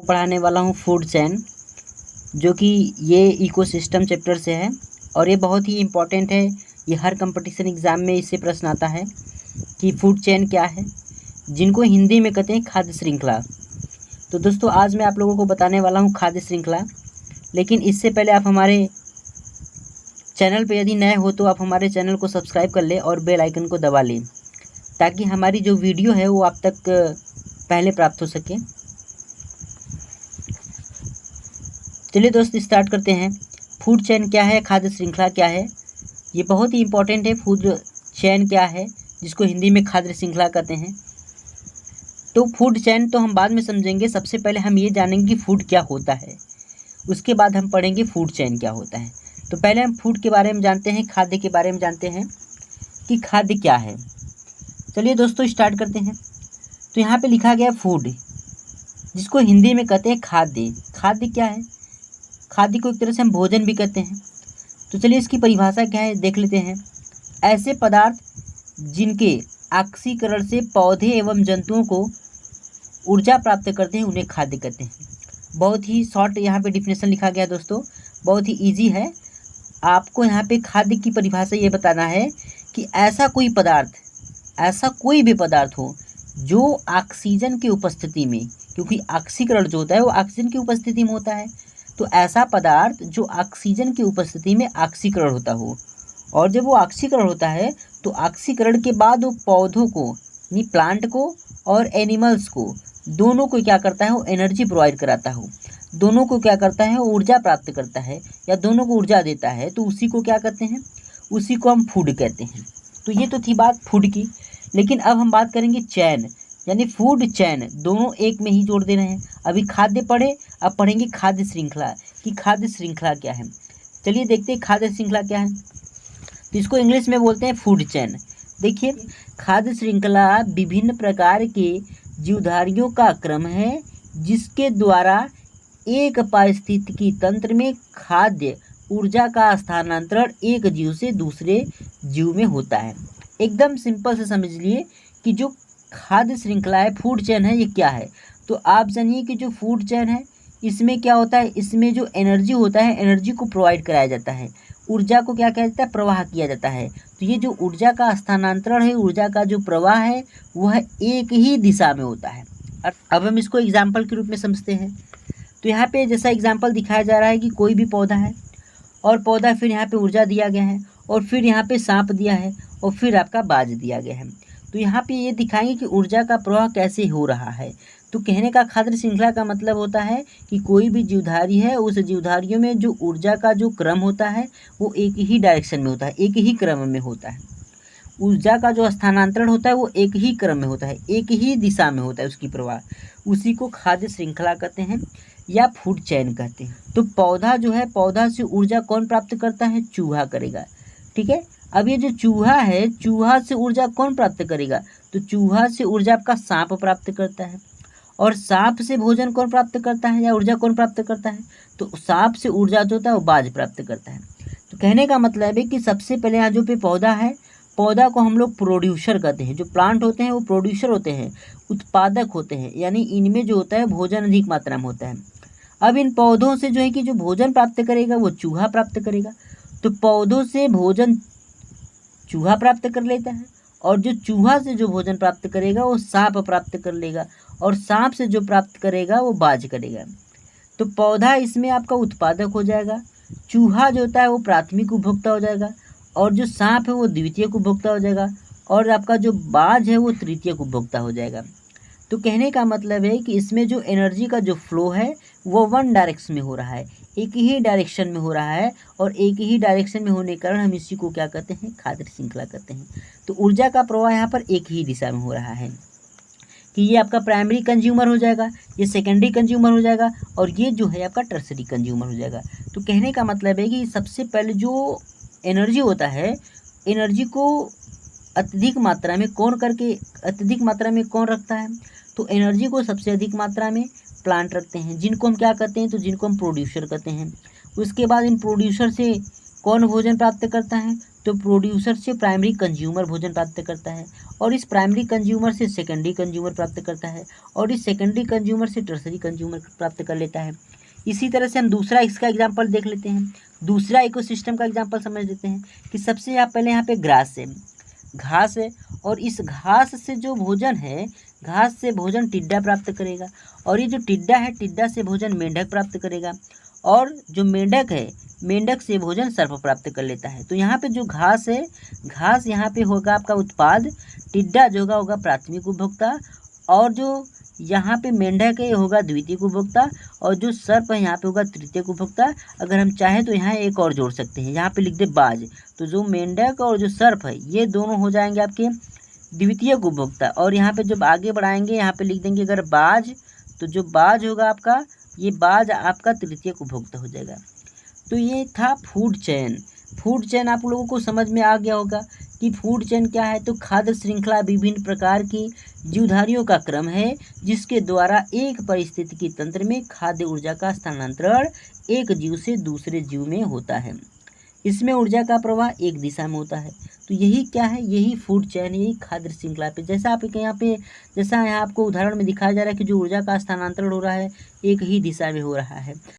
पढ़ाने वाला हूँ फूड चेन, जो कि ये इकोसिस्टम चैप्टर से है और ये बहुत ही इम्पोर्टेंट है। ये हर कंपटीशन एग्ज़ाम में इससे प्रश्न आता है कि फूड चेन क्या है, जिनको हिंदी में कहते हैं खाद्य श्रृंखला। तो दोस्तों आज मैं आप लोगों को बताने वाला हूँ खाद्य श्रृंखला, लेकिन इससे पहले आप हमारे चैनल पर यदि नए हो तो आप हमारे चैनल को सब्सक्राइब कर लें और बेल आइकन को दबा लें, ताकि हमारी जो वीडियो है वो आप तक पहले प्राप्त हो सके। चलिए दोस्त स्टार्ट करते हैं। फूड चेन क्या है, खाद्य श्रृंखला क्या है, ये बहुत ही इम्पोर्टेंट है। फूड चेन क्या है, जिसको हिंदी में खाद्य श्रृंखला कहते हैं। तो फूड चेन तो हम बाद में समझेंगे, सबसे पहले हम ये जानेंगे कि फूड क्या होता है, उसके बाद हम पढ़ेंगे फूड चेन क्या होता है। तो पहले हम फूड के बारे में जानते हैं, खाद्य के बारे में जानते हैं कि खाद्य क्या है। चलिए दोस्तों स्टार्ट करते हैं। तो यहाँ पे लिखा गया फूड, जिसको हिंदी में कहते हैं खाद्य। खाद्य क्या है? खाद्य को एक तरह से हम भोजन भी कहते हैं। तो चलिए इसकी परिभाषा क्या है देख लेते हैं। ऐसे पदार्थ जिनके ऑक्सीकरण से पौधे एवं जंतुओं को ऊर्जा प्राप्त करते हैं, उन्हें खाद्य कहते हैं। बहुत ही शॉर्ट यहाँ पे डिफिनेशन लिखा गया दोस्तों, बहुत ही ईजी है। आपको यहाँ पे खाद्य की परिभाषा ये बताना है कि ऐसा कोई पदार्थ, ऐसा कोई भी पदार्थ हो जो ऑक्सीजन की उपस्थिति में, क्योंकि ऑक्सीकरण जो होता है वो ऑक्सीजन की उपस्थिति में होता है, तो ऐसा पदार्थ जो ऑक्सीजन की उपस्थिति में ऑक्सीकरण होता हो, और जब वो ऑक्सीकरण होता है तो ऑक्सीकरण के बाद वो पौधों को, यानी प्लांट को और एनिमल्स को, दोनों को क्या करता है, वो एनर्जी प्रोवाइड कराता हो, दोनों को क्या करता है, वो ऊर्जा प्राप्त करता है या दोनों को ऊर्जा देता है, तो उसी को क्या कहते हैं, उसी को हम फूड कहते हैं। तो ये तो थी बात फूड की, लेकिन अब हम बात करेंगे चैन, यानी फूड चैन, दोनों एक में ही जोड़ दे रहे हैं। अभी खाद्य पढ़े, अब पढ़ेंगे खाद्य श्रृंखला कि खाद्य श्रृंखला क्या है। चलिए देखते हैं खाद्य श्रृंखला क्या है। तो इसको इंग्लिश में बोलते हैं फूड चैन। देखिए, खाद्य श्रृंखला विभिन्न प्रकार के जीवधारियों का क्रम है, जिसके द्वारा एक पारिस्थितिकी तंत्र में खाद्य ऊर्जा का स्थानांतरण एक जीव से दूसरे जीव में होता है। एकदम सिंपल से समझ लिए कि जो खाद्य श्रृंखला है, फूड चेन है, ये क्या है। तो आप जानिए कि जो फूड चेन है, इसमें क्या होता है, इसमें जो एनर्जी होता है, एनर्जी को प्रोवाइड कराया जाता है, ऊर्जा को क्या किया जाता है, प्रवाह किया जाता है। तो ये जो ऊर्जा का स्थानांतरण है, ऊर्जा का जो प्रवाह है, वह एक ही दिशा में होता है। अब हम इसको एग्जाम्पल के रूप में समझते हैं। तो यहाँ पे जैसा एग्जाम्पल दिखाया जा रहा है कि कोई भी पौधा है, और पौधा फिर यहाँ पे ऊर्जा दिया गया है, और फिर यहाँ पे सांप दिया है, और फिर आपका बाज दिया गया है। तो यहाँ पे ये दिखाएंगे कि ऊर्जा का प्रवाह कैसे हो रहा है। तो कहने का खाद्य श्रृंखला का मतलब होता है कि कोई भी जीवधारी है, उस जीवधारियों में जो ऊर्जा का जो क्रम होता है वो एक ही डायरेक्शन में होता है, एक ही क्रम में होता है। ऊर्जा का जो स्थानांतरण होता है वो एक ही क्रम में होता है, एक ही दिशा में होता है उसकी प्रवाह, उसी को खाद्य श्रृंखला कहते हैं या फूड चैन कहते हैं। तो पौधा जो है, पौधा से ऊर्जा कौन प्राप्त करता है, चूहा करेगा। ठीक है, अब ये जो चूहा है, चूहा से ऊर्जा कौन प्राप्त करेगा, तो चूहा से ऊर्जा आपका सांप प्राप्त करता है। और सांप से भोजन कौन प्राप्त करता है या ऊर्जा कौन प्राप्त करता है, तो सांप से ऊर्जा जो होता है वो बाज प्राप्त करता है। तो कहने का मतलब है कि सबसे पहले यहाँ जो पे पौधा है, पौधा को हम लोग प्रोड्यूसर कहते हैं। जो प्लांट होते हैं वो प्रोड्यूसर होते हैं, उत्पादक होते हैं, यानी इनमें जो होता है भोजन अधिक मात्रा में होता है। अब इन पौधों से जो है कि जो भोजन प्राप्त करेगा वो चूहा प्राप्त करेगा। तो पौधों से भोजन चूहा प्राप्त कर लेता है, और जो चूहा से जो भोजन प्राप्त करेगा वो सांप प्राप्त कर लेगा, और सांप से जो प्राप्त करेगा वो बाज करेगा। तो पौधा इसमें आपका उत्पादक हो जाएगा, चूहा जो होता है वो प्राथमिक उपभोक्ता हो जाएगा, और जो सांप है वो द्वितीयक उपभोक्ता हो जाएगा, और आपका जो बाज है वो तृतीयक उपभोक्ता हो जाएगा। तो कहने का मतलब है कि इसमें जो एनर्जी का जो फ्लो है वो वन डायरेक्शन में हो रहा है, एक ही डायरेक्शन में हो रहा है, और एक ही डायरेक्शन में होने के कारण हम इसी को क्या कहते हैं, खाद्य श्रृंखला कहते हैं। तो ऊर्जा का प्रवाह यहाँ पर एक ही दिशा में हो रहा है कि ये आपका प्राइमरी कंज्यूमर हो जाएगा, ये सेकेंडरी कंज्यूमर हो जाएगा, और ये जो है आपका टर्सरी कंज्यूमर हो जाएगा। तो कहने का मतलब है कि सबसे पहले जो एनर्जी होता है, एनर्जी को अत्यधिक मात्रा में कौन रखता है, तो एनर्जी को सबसे अधिक मात्रा में प्लांट रखते हैं, जिनको हम क्या कहते हैं, तो जिनको हम प्रोड्यूसर कहते हैं। उसके बाद इन प्रोड्यूसर से कौन भोजन प्राप्त करता है? तो प्रोड्यूसर से प्राइमरी कंज्यूमर भोजन प्राप्त करता है, और इस प्राइमरी कंज्यूमर से सेकेंडरी कंज्यूमर प्राप्त करता है, और इस सेकेंडरी कंज्यूमर से टर्सरी कंज्यूमर प्राप्त कर लेता है। इसी तरह से हम दूसरा इसका एग्जाम्पल देख लेते हैं। दूसरा इकोसिस्टम का एग्जाम्पल समझ लेते हैं कि सबसे पहले यहाँ पे ग्रास है, घास है, और इस घास से जो भोजन है, घास से भोजन टिड्डा प्राप्त करेगा, और ये जो टिड्डा है, टिड्डा से भोजन मेंढक प्राप्त करेगा, और जो मेंढक है, मेंढक से भोजन सर्प प्राप्त कर लेता है। तो यहाँ पे जो घास है, घास यहाँ पे होगा आपका उत्पाद, टिड्डा जो होगा प्राथमिक उपभोक्ता, और जो यहाँ पे मेंढक है होगा द्वितीयक उपभोक्ता, और जो सर्प है यहाँ पे होगा तृतीयक उपभोक्ता। अगर हम चाहें तो यहाँ एक और जोड़ सकते हैं, यहाँ पे लिख दे बाज। तो जो मेंढक और जो सर्प है ये दोनों हो जाएंगे आपके द्वितीयक उपभोक्ता, और यहाँ पे जब आगे बढ़ाएंगे यहाँ पे लिख देंगे अगर बाज, तो जो बाज होगा आपका, ये बाज आपका तृतीयक उपभोक्ता हो जाएगा। तो ये था फूड चेन। फूड चेन आप लोगों को समझ में आ गया होगा कि फूड चेन क्या है। तो खाद्य श्रृंखला विभिन्न प्रकार की जीवधारियों का क्रम है जिसके द्वारा एक पारिस्थितिकी तंत्र में खाद्य ऊर्जा का स्थानांतरण एक जीव से दूसरे जीव में होता है। इसमें ऊर्जा का प्रवाह एक दिशा में होता है। तो यही क्या है, यही फूड चेन, यही खाद्य श्रृंखला पे जैसा आप यहाँ पे, जैसा यहाँ आपको उदाहरण में दिखाया जा रहा है कि जो ऊर्जा का स्थानांतरण हो रहा है एक ही दिशा में हो रहा है।